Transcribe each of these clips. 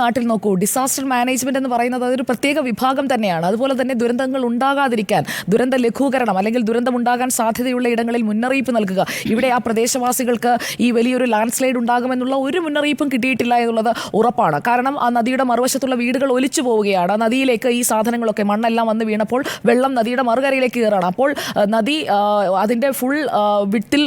നാട്ടിൽ നോക്കൂ, disaster management എന്ന് പറയുന്നത് അതൊരു പ്രത്യേക വിഭാഗം തന്നെയാണ്. അതുപോലെ തന്നെ ദുരന്തങ്ങൾ ഉണ്ടാകാതിരിക്കാൻ, ദുരന്ത ലഘൂകരണം അല്ലെങ്കിൽ ദുരന്തം ഉണ്ടാകാൻ സാധ്യതയുള്ള ഇടങ്ങളിൽ മുന്നറിയിപ്പ് നൽകുക. ഇവിടെ ആ പ്രദേശവാസികൾക്ക് ഈ വലിയൊരു ലാൻഡ് സ്ലൈഡ് ഉണ്ടാകുമെന്നുള്ള ഒരു മുന്നറിയിപ്പും കിട്ടിയിട്ടില്ല എന്നുള്ളത് ഉറപ്പാണ്. കാരണം ആ നദിയുടെ മറുവശത്തുള്ള വീടുകൾ ഒലിച്ചു പോവുകയാണ്. നദിയിലേക്ക് ഈ സാധനങ്ങളൊക്കെ മണ്ണെല്ലാം വന്ന് വീണപ്പോൾ വെള്ളം നദിയുടെ മറുകരയിലേക്ക് കയറാണ്. അപ്പോൾ നദി അതിൻ്റെ ഫുൾ വിട്ടിൽ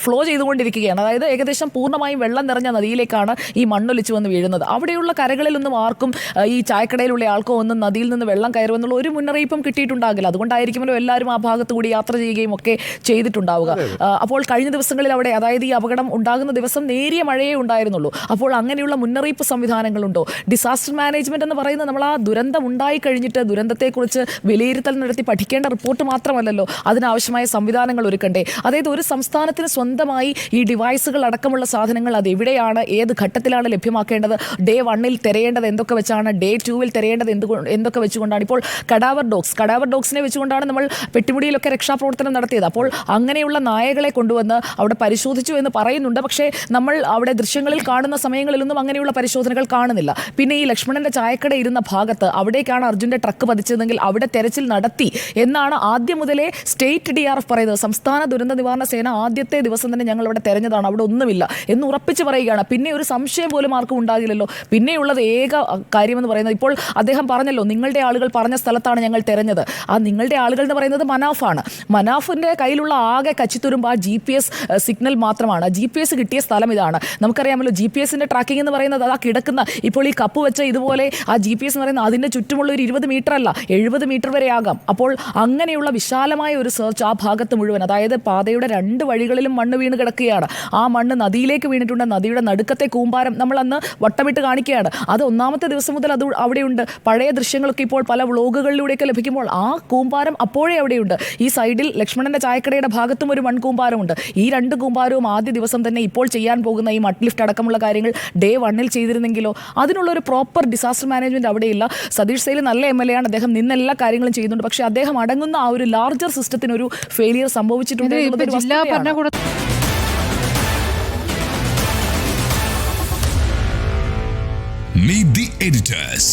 ഫ്ലോ ചെയ്തുകൊണ്ടിരിക്കുകയാണ്. അതായത് ഏകദേശം പൂർണ്ണമായും വെള്ളം നിറഞ്ഞ നദിയിലേക്കാണ് ഈ മണ്ണൊലിച്ചു വന്ന് വീഴുന്നത്. അവിടെയുള്ള കരകളിലൊന്നും ആർക്കും ഈ ചായക്കടയിലുള്ള ആൾക്കോ ഒന്നും നദിയിൽ നിന്ന് വെള്ളം കയറുമെന്നുള്ള ഒരു മുന്നറിയിപ്പും കിട്ടിയിട്ടുണ്ടാകില്ല. അതുകൊണ്ടായിരിക്കുമല്ലോ എല്ലാവരും ആ ഭാഗത്ത് കൂടി യാത്ര ചെയ്യുകയും ഒക്കെ ചെയ്തിട്ടുണ്ടാവുക. അപ്പോൾ കഴിഞ്ഞ ദിവസങ്ങളിൽ അവിടെ, അതായത് ഈ അപകടം ഉണ്ടാകുന്ന ദിവസം നേരിയ മഴയേ ഉണ്ടായിരുന്നുള്ളൂ. അപ്പോൾ അങ്ങനെയുള്ള മുന്നറിയിപ്പ് സംവിധാനങ്ങളുണ്ടോ? ഡിസാസ്റ്റർ മാനേജ്മെന്റ് എന്ന് പറയുന്നത് നമ്മൾ ആ ദുരന്തം ഉണ്ടായി കഴിഞ്ഞിട്ട് ദുരന്തത്തെക്കുറിച്ച് വിലയിരുത്തൽ നടത്തി പഠിക്കേണ്ട റിപ്പോർട്ട് മാത്രമല്ലല്ലോ, അതിനാവശ്യമായ സംവിധാനങ്ങൾ ഒരുക്കണ്ടേ? അതായത് ഒരു സംസ്ഥാനത്തിന് സ്വന്തമായി ഈ ഡിവൈസുകൾ അടക്കമുള്ള സാധനങ്ങൾ അത് എവിടെയാണ്, ഏത് ഘട്ടത്തിലാണ് ലഭ്യമാക്കേണ്ടത്, ഡേ 1 തിരയേണ്ടത് എന്തൊക്കെ വെച്ചാണ്, ഡേ 2 തിരയേണ്ടത് എന്തൊക്കെ വെച്ചുകൊണ്ടാണ്. ഇപ്പോൾ കഡാവർ ഡോഗ്സിനെ വെച്ചുകൊണ്ടാണ് നമ്മൾ പെട്ടിമുടിയിലൊക്കെ രക്ഷാപ്രവർത്തനം നടത്തിയത്. അപ്പോൾ അങ്ങനെയുള്ള നായകളെ കൊണ്ടുവന്ന് അവിടെ പരിശോധിച്ചു എന്ന് പറയുന്നുണ്ട്. പക്ഷേ നമ്മൾ അവിടെ ദൃശ്യങ്ങളിൽ കാണുന്ന സമയങ്ങളിലൊന്നും അങ്ങനെയുള്ള പരിശോധനകൾ കാണുന്നില്ല. പിന്നെ ഈ ലക്ഷ്മണന്റെ ചായക്കട ഇരുന്ന ഭാഗത്ത്, അവിടേക്കാണ് അർജുന്റെ ട്രക്ക് പതിച്ചതെങ്കിൽ അവിടെ തെരച്ചിൽ നടത്തി എന്നാണ് ആദ്യം മുതലേ സ്റ്റേറ്റ് DRF പറയുന്നത്. സംസ്ഥാന ദുരന്ത നിവാരണ സേന ആദ്യത്തെ ദിവസം തന്നെ ഞങ്ങൾ അവിടെ തെരഞ്ഞതാണ്, അവിടെ ഒന്നുമില്ല എന്ന് ഉറപ്പിച്ച് പറയുകയാണ്. പിന്നെ ഒരു സംശയം പോലും ആർക്കും ഉണ്ടാകില്ലല്ലോ. പിന്നെയുള്ളത് ഏക കാര്യമെന്ന് പറയുന്നത്, ഇപ്പോൾ അദ്ദേഹം പറഞ്ഞല്ലോ, നിങ്ങളുടെ ആളുകൾ പറഞ്ഞ സ്ഥലത്താണ് ഞങ്ങൾ തെരഞ്ഞത്. ആ നിങ്ങളുടെ ആളുകൾ എന്ന് പറയുന്നത് മനാഫാണ്. മനാഫിൻ്റെ കയ്യിലുള്ള ആകെ കച്ചിത്തുരുമ്പ് ആ GPS സിഗ്നൽ മാത്രമാണ്. GPS കിട്ടിയ സ്ഥലം ഇതാണ്. നമുക്കറിയാമല്ലോ, GPS-ന്റെ ട്രാക്കിംഗ് എന്ന് പറയുന്നത് അതാ കിടക്കുന്ന, ഇപ്പോൾ ഈ കപ്പ് വെച്ച ഇതുപോലെ ആ GPS എന്ന് പറയുന്നത് അതിൻ്റെ ചുറ്റുമുള്ള ഒരു 20 മീറ്റർ അല്ല, 70 മീറ്റർ വരെ ആകാം. അപ്പോൾ അങ്ങനെയുള്ള വിശാലമായ ഒരു സെർച്ച് ആ ഭാഗത്ത് മുഴുവൻ, അതായത് പാതയുടെ 2 വഴികളിലും മണ്ണ് വീണ് കിടക്കുകയാണ്. ആ മണ്ണ് നദിയിലേക്ക് വീണിട്ടുണ്ട്. നദിയുടെ നടുക്കത്തെ കൂമ്പാരം നമ്മൾ അന്ന് വട്ടമിട്ട് കാണിക്കുകയാണ്. അത് ഒന്നാമത്തെ ദിവസം മുതൽ അത് അവിടെയുണ്ട്. പഴയ ദൃശ്യങ്ങളൊക്കെ ഇപ്പോൾ പല വ്ളോഗുകളിലൂടെയൊക്കെ ലഭിക്കുമ്പോൾ ആ കൂമ്പാരം അപ്പോഴേ അവിടെയുണ്ട്. ഈ സൈഡിൽ ലക്ഷ്മണന്റെ ചായക്കടയുടെ ഭാഗത്തും ഒരു മൺകൂമ്പാരമുണ്ട്. ഈ 2 കൂമ്പാരവും ആദ്യ ദിവസം തന്നെ ഇപ്പോൾ ചെയ്യാൻ പോകുന്ന ഈ മഡ് ലിഫ്റ്റ് അടക്കമുള്ള കാര്യങ്ങൾ ഡേ 1 ചെയ്തിരുന്നെങ്കിലോ? അതിനുള്ള ഒരു പ്രോപ്പർ ഡിസാസ്റ്റർ മാനേജ്മെന്റ് അവിടെയില്ല. സതീഷ് സൈൽ നല്ല MLA ആണ്, അദ്ദേഹം നിന്ന് എല്ലാ കാര്യങ്ങളും ചെയ്യുന്നുണ്ട്. പക്ഷേ അദ്ദേഹം അടങ്ങുന്ന ആ ഒരു ലാർജർ സിസ്റ്റത്തിന് ഒരു ഫെയിലിയർ സംഭവിച്ചിട്ടുണ്ട്. Meet the editors.